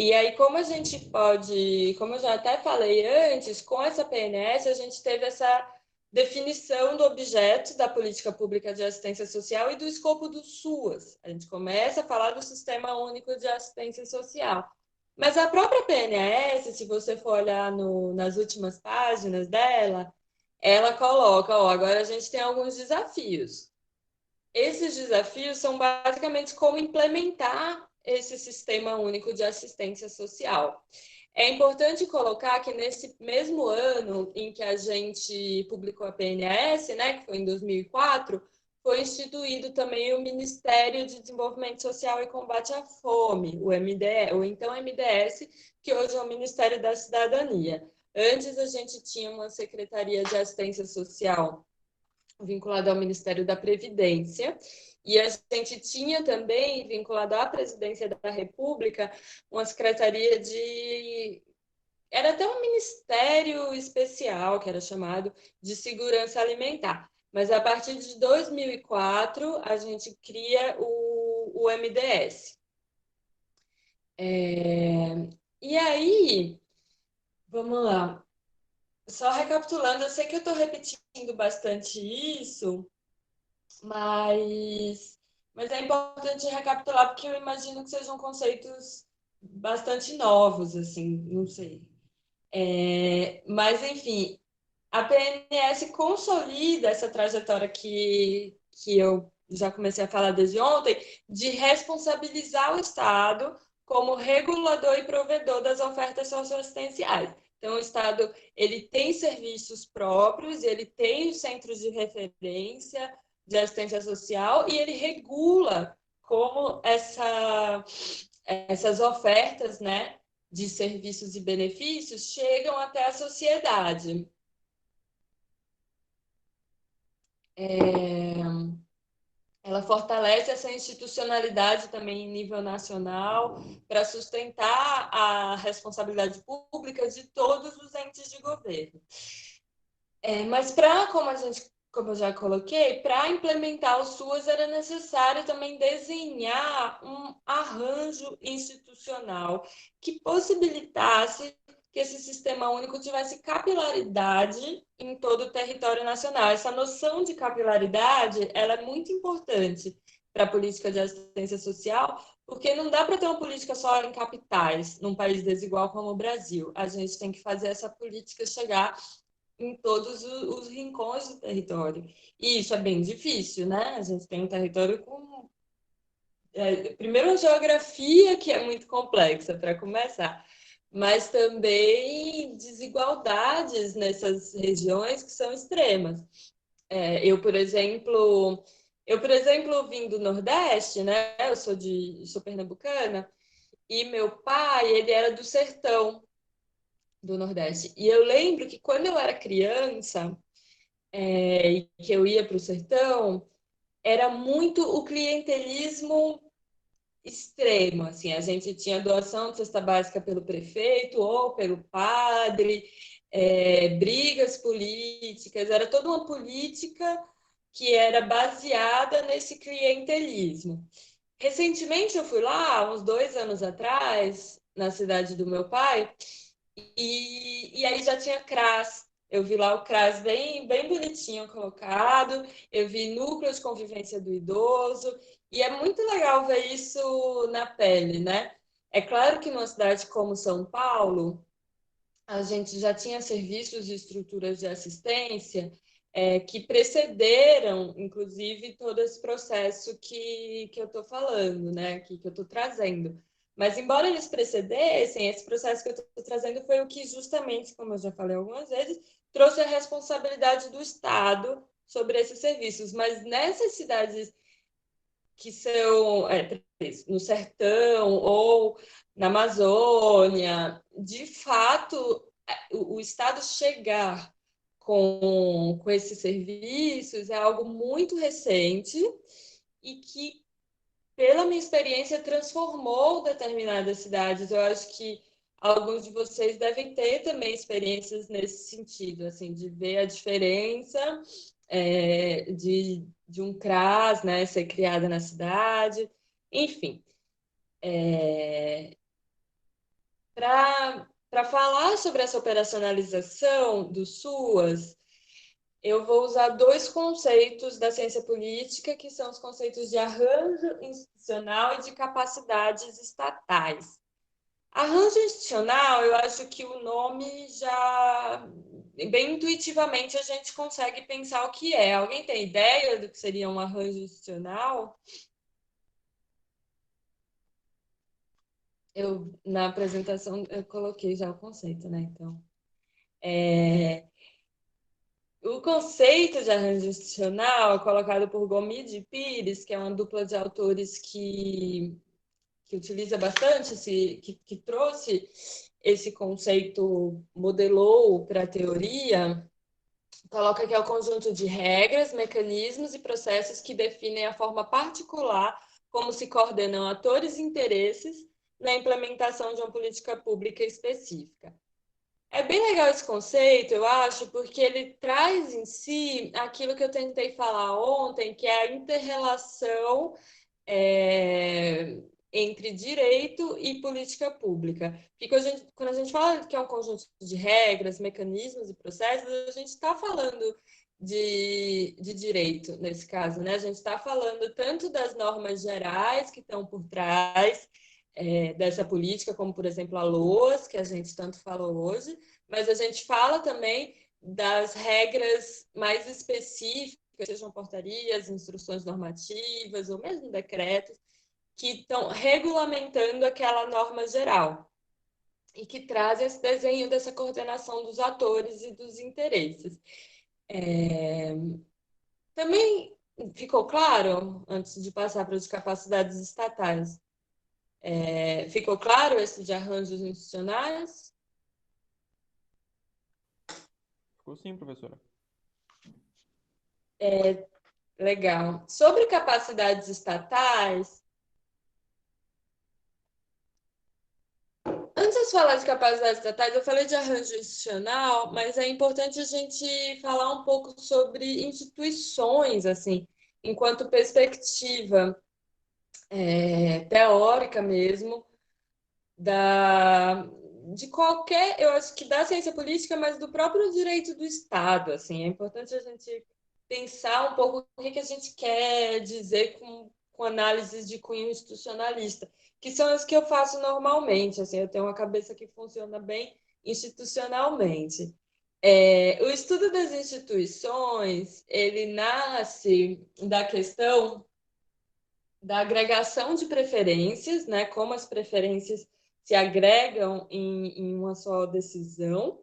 E aí, como a gente pode, como eu já até falei antes, com essa PNS, a gente teve essa definição do objeto da política pública de assistência social e do escopo do SUAS. A gente começa a falar do Sistema Único de Assistência Social. Mas a própria PNS, se você for olhar nas últimas páginas dela, ela coloca, ó, agora a gente tem alguns desafios. Esses desafios são basicamente como implementar esse Sistema Único de Assistência Social. É importante colocar que nesse mesmo ano em que a gente publicou a PNS, né, que foi em 2004, foi instituído também o Ministério de Desenvolvimento Social e Combate à Fome, o MDS, ou então MDS, que hoje é o Ministério da Cidadania. Antes a gente tinha uma Secretaria de Assistência Social vinculada ao Ministério da Previdência, e a gente tinha também, vinculado à Presidência da República, uma secretaria de... Era até um ministério especial, que era chamado de Segurança Alimentar. Mas a partir de 2004, a gente cria o MDS. E aí, vamos lá. Só recapitulando, eu sei que eu estou repetindo bastante isso, mas é importante recapitular porque eu imagino que sejam conceitos bastante novos, assim, não sei. Mas, enfim, a PNS consolida essa trajetória que eu já comecei a falar desde ontem, de responsabilizar o Estado como regulador e provedor das ofertas socioassistenciais. Então, o Estado ele tem serviços próprios, ele tem os centros de referência de assistência social e ele regula como essas ofertas, né, de serviços e benefícios chegam até a sociedade. Ela fortalece essa institucionalidade também em nível nacional para sustentar a responsabilidade pública de todos os entes de governo. Mas como eu já coloquei, para implementar o SUAS era necessário também desenhar um arranjo institucional que possibilitasse que esse sistema único tivesse capilaridade em todo o território nacional. Essa noção de capilaridade, ela é muito importante para a política de assistência social, porque não dá para ter uma política só em capitais, num país desigual como o Brasil. A gente tem que fazer essa política chegar em todos os rincões do território. E isso é bem difícil, né? A gente tem um território com. Primeiro, uma geografia que é muito complexa, para começar, mas também desigualdades nessas regiões que são extremas. Eu, por exemplo, vim do Nordeste, né? Eu sou pernambucana, e meu pai, ele era do sertão do Nordeste. E eu lembro que quando eu era criança, e que eu ia para o sertão, era muito o clientelismo extremo, assim, a gente tinha doação de cesta básica pelo prefeito ou pelo padre, brigas políticas, era toda uma política que era baseada nesse clientelismo. Recentemente eu fui lá, uns 2 anos atrás, na cidade do meu pai, e aí já tinha CRAS. Eu vi lá o CRAS bem, bem bonitinho colocado, eu vi núcleo de convivência do idoso, e é muito legal ver isso na pele, né? É claro que numa cidade como São Paulo, a gente já tinha serviços e estruturas de assistência que precederam, inclusive, todo esse processo que eu estou falando, né? Que eu estou trazendo. Mas, embora eles precedessem, esse processo que eu estou trazendo foi o que, justamente, como eu já falei algumas vezes, trouxe a responsabilidade do Estado sobre esses serviços. Mas nessas cidades que são no sertão ou na Amazônia, de fato, o Estado chegar com esses serviços é algo muito recente e que, pela minha experiência, transformou determinadas cidades. Eu acho que alguns de vocês devem ter também experiências nesse sentido, assim, de ver a diferença de um CRAS, né, ser criada na cidade. Enfim, Para falar sobre essa operacionalização do SUAS, eu vou usar dois conceitos da ciência política, que são os conceitos de arranjo institucional e de capacidades estatais. Arranjo institucional, eu acho que o nome já, bem intuitivamente, a gente consegue pensar o que é. Alguém tem ideia do que seria um arranjo institucional? Na apresentação, eu coloquei já o conceito, né? Então, o conceito de arranjo institucional é colocado por Gomide e Pires, que é uma dupla de autores que utiliza bastante, que trouxe esse conceito, modelou para a teoria, coloca que é o conjunto de regras, mecanismos e processos que definem a forma particular como se coordenam atores e interesses na implementação de uma política pública específica. É bem legal esse conceito, eu acho, porque ele traz em si aquilo que eu tentei falar ontem, que é a inter-relação entre direito e política pública. Porque quando a gente fala que é um conjunto de regras, mecanismos e processos, a gente está falando de direito, nesse caso, né? A gente está falando tanto das normas gerais que estão por trás dessa política, como, por exemplo, a LOAS, que a gente tanto falou hoje, mas a gente fala também das regras mais específicas, sejam portarias, instruções normativas ou mesmo decretos, que estão regulamentando aquela norma geral e que traz esse desenho dessa coordenação dos atores e dos interesses. Também ficou claro, antes de passar para as capacidades estatais, ficou claro esse de arranjos institucionais? Ficou sim, professora. Legal. Sobre capacidades estatais, antes de falar de capacidades estatais, eu falei de arranjo institucional, mas é importante a gente falar um pouco sobre instituições, assim, enquanto perspectiva teórica mesmo, da, de qualquer, eu acho que da ciência política, mas do próprio direito do Estado, assim, é importante a gente pensar um pouco o que a gente quer dizer com análises de cunho institucionalista, que são as que eu faço normalmente, assim, eu tenho uma cabeça que funciona bem institucionalmente. O estudo das instituições, ele nasce da questão da agregação de preferências, né? Como as preferências se agregam em uma só decisão,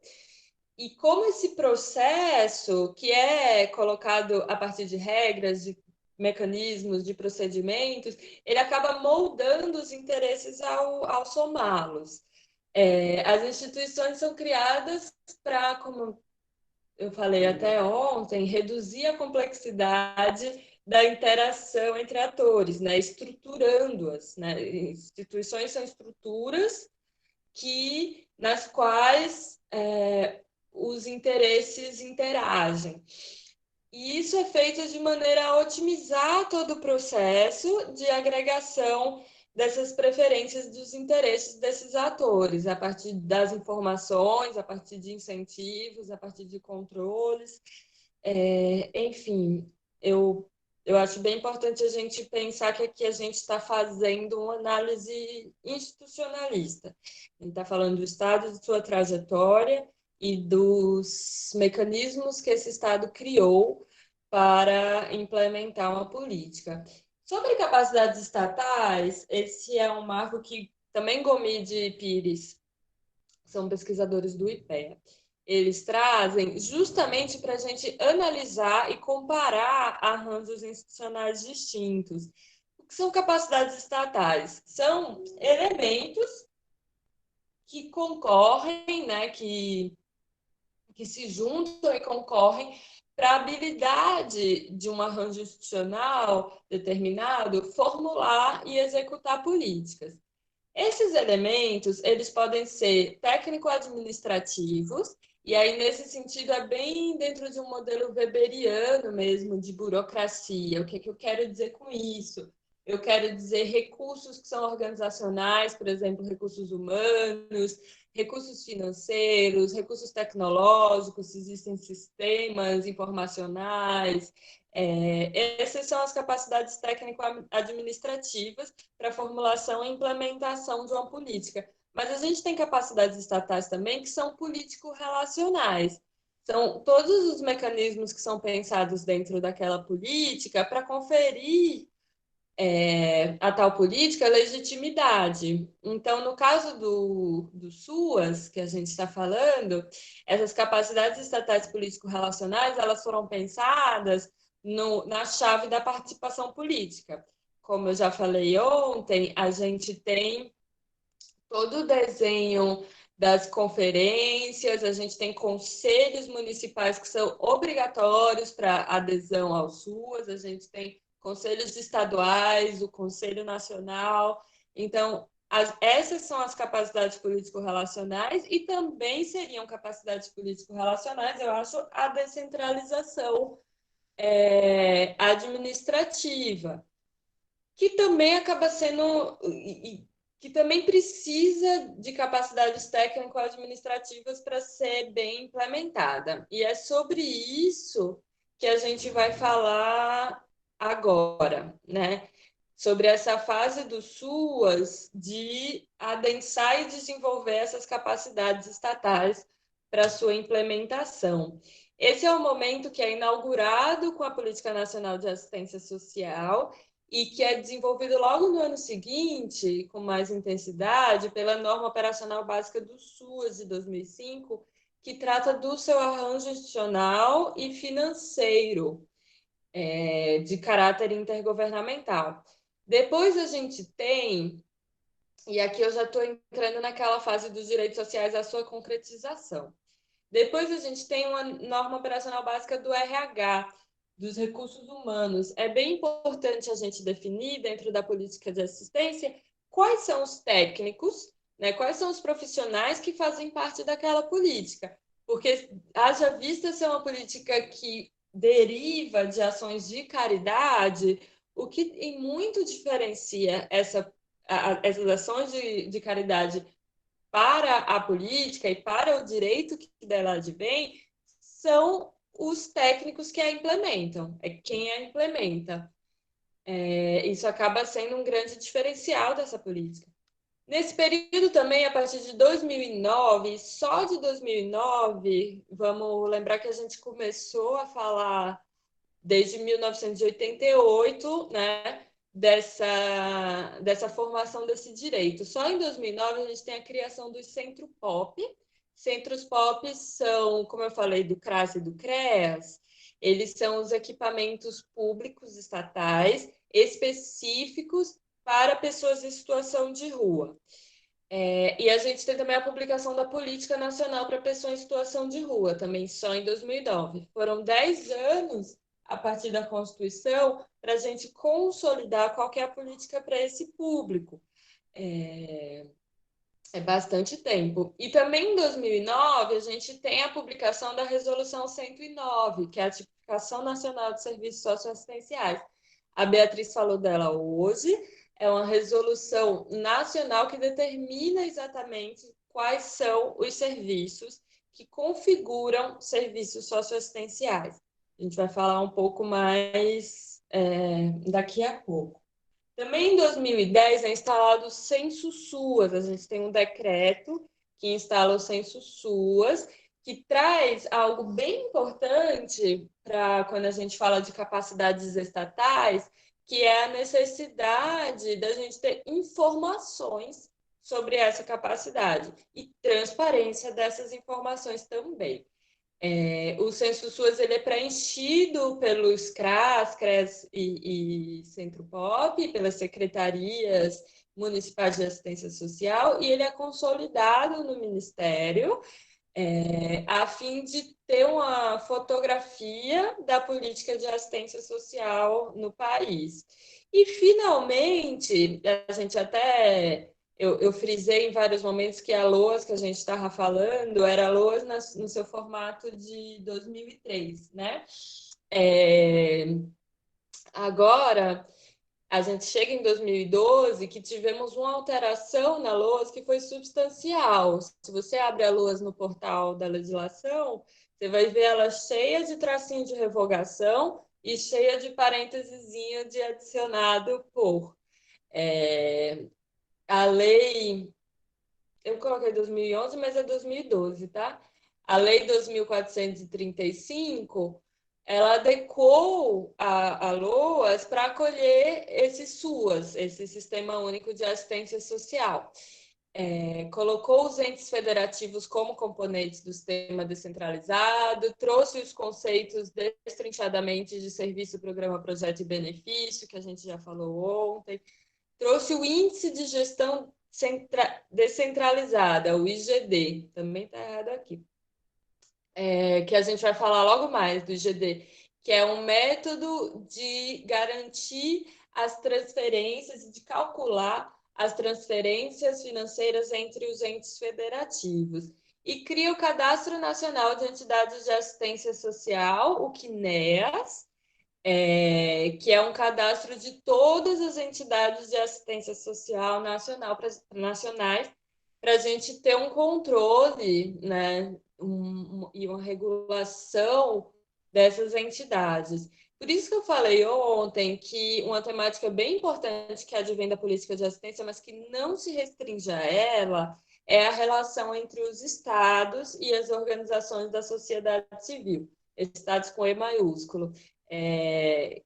e como esse processo, que é colocado a partir de regras, de mecanismos, de procedimentos, ele acaba moldando os interesses ao somá-los. As instituições são criadas para, como eu falei até ontem, reduzir a complexidade da interação entre atores, né? Estruturando-as. Né? Instituições são estruturas nas quais os interesses interagem. E isso é feito de maneira a otimizar todo o processo de agregação dessas preferências dos interesses desses atores, a partir das informações, a partir de incentivos, a partir de controles. Enfim, eu acho bem importante a gente pensar que aqui a gente está fazendo uma análise institucionalista. A gente está falando do Estado, de sua trajetória e dos mecanismos que esse Estado criou para implementar uma política. Sobre capacidades estatais, esse é um marco que também Gomide e Pires são pesquisadores do IPEA. Eles trazem justamente para a gente analisar e comparar arranjos institucionais distintos. O que são capacidades estatais? São elementos que concorrem, né, que se juntam e concorrem para a habilidade de um arranjo institucional determinado formular e executar políticas. Esses elementos, eles podem ser técnico-administrativos, e aí, nesse sentido, é bem dentro de um modelo weberiano mesmo, de burocracia. O que eu quero dizer com isso? eu quero dizer recursos que são organizacionais, por exemplo, recursos humanos, recursos financeiros, recursos tecnológicos, se existem sistemas informacionais. Essas são as capacidades técnico-administrativas para formulação e implementação de uma política. Mas a gente tem capacidades estatais também que são político-relacionais. São todos os mecanismos que são pensados dentro daquela política para conferir a tal política legitimidade. Então, no caso do SUAS, que a gente está falando, essas capacidades estatais político-relacionais, elas foram pensadas na chave da participação política. Como eu já falei ontem, a gente tem todo o desenho das conferências, a gente tem conselhos municipais que são obrigatórios para adesão ao SUAS, a gente tem conselhos estaduais, o Conselho Nacional. Então, essas são as capacidades político-relacionais e também seriam capacidades político-relacionais, eu acho, a descentralização administrativa, que também acaba sendo que também precisa de capacidades técnico-administrativas para ser bem implementada. E é sobre isso que a gente vai falar agora, né? Sobre essa fase do SUAS de adensar e desenvolver essas capacidades estatais para sua implementação. Esse é o momento que é inaugurado com a Política Nacional de Assistência Social e que é desenvolvido logo no ano seguinte, com mais intensidade, pela Norma Operacional Básica do SUAS de 2005, que trata do seu arranjo institucional e financeiro, de caráter intergovernamental. Depois a gente tem, e aqui eu já estou entrando naquela fase dos direitos sociais, a sua concretização. Depois a gente tem uma norma operacional básica do RH, dos recursos humanos. É bem importante a gente definir, dentro da política de assistência, quais são os técnicos, né, quais são os profissionais que fazem parte daquela política. Porque, haja vista ser uma política que deriva de ações de caridade, o que em muito diferencia essas ações de caridade para a política e para o direito que dela advém são os técnicos que a implementam, é quem a implementa. Isso acaba sendo um grande diferencial dessa política. Nesse período também, a partir de 2009, só de 2009, vamos lembrar que a gente começou a falar desde 1988, né, dessa formação desse direito. Só em 2009 a gente tem a criação dos Centro Pop. Centros Pop são, como eu falei, do CRAS e do CREAS, eles são os equipamentos públicos estatais específicos para pessoas em situação de rua. E a gente tem também a publicação da Política Nacional para Pessoas em Situação de Rua, também só em 2009. Foram 10 anos a partir da Constituição para a gente consolidar qual que é a política para esse público. É bastante tempo. E também em 2009, a gente tem a publicação da Resolução 109, que é a Tipificação Nacional de Serviços Socioassistenciais. A Beatriz falou dela hoje. É uma resolução nacional que determina exatamente quais são os serviços que configuram serviços socioassistenciais. A gente vai falar um pouco mais daqui a pouco. Também em 2010 é instalado o Censo SUAS. A gente tem um decreto que instala o Censo SUAS, que traz algo bem importante para quando a gente fala de capacidades estatais, que é a necessidade da gente ter informações sobre essa capacidade e transparência dessas informações também. O Censo SUAS ele é preenchido pelos CRAS, CRES e Centro Pop, pelas secretarias municipais de assistência social, e ele é consolidado no Ministério a fim de ter uma fotografia da política de assistência social no país. E, finalmente, a gente até... Eu frisei em vários momentos que a LOAS que a gente estava falando era a LOAS no seu formato de 2003, né? Agora, A gente chega em 2012 que tivemos uma alteração na LOAS que foi substancial. Se você abre a LOAS no portal da legislação, você vai ver ela cheia de tracinho de revogação e cheia de parênteses de adicionado por. A lei, eu coloquei 2011, mas é 2012, tá? A lei 2435, ela adequou a LOAS para acolher esses SUAS, esse Sistema Único de Assistência Social. Colocou os entes federativos como componentes do sistema descentralizado, trouxe os conceitos destrinchadamente de serviço, programa, projeto e benefício, que a gente já falou ontem, trouxe o índice de gestão descentralizada, o IGD, também está errado aqui, que a gente vai falar logo mais do IGD, que é um método de garantir as transferências e de calcular as transferências financeiras entre os entes federativos. E cria o Cadastro Nacional de Entidades de Assistência Social, o CNEAS, que é um cadastro de todas as entidades de assistência social nacionais, para a gente ter um controle, né, e uma regulação dessas entidades. Por isso que eu falei ontem que uma temática bem importante que advém da política de assistência, mas que não se restringe a ela, é a relação entre os estados e as organizações da sociedade civil, estados com E maiúsculo. É,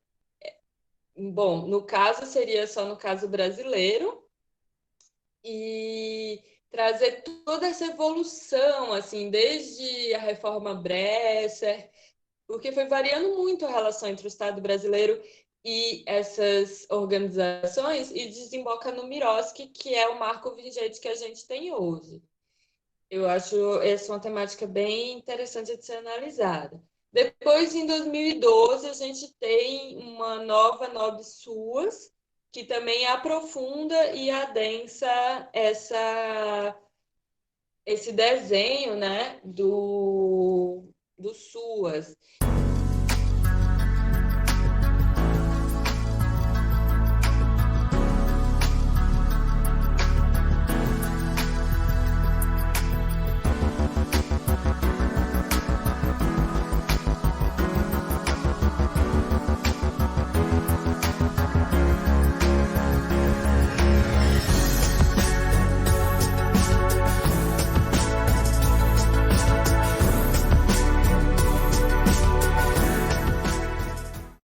Bom, no caso, seria só no caso brasileiro, e trazer toda essa evolução, assim, desde a reforma Bresser, porque foi variando muito a relação entre o Estado brasileiro e essas organizações, e desemboca no Miroski, que é o marco vigente que a gente tem hoje. Eu acho essa uma temática bem interessante de ser analisada. Depois, em 2012, a gente tem uma nova NOB-SUAS, que também aprofunda e adensa esse desenho, né, do SUAS.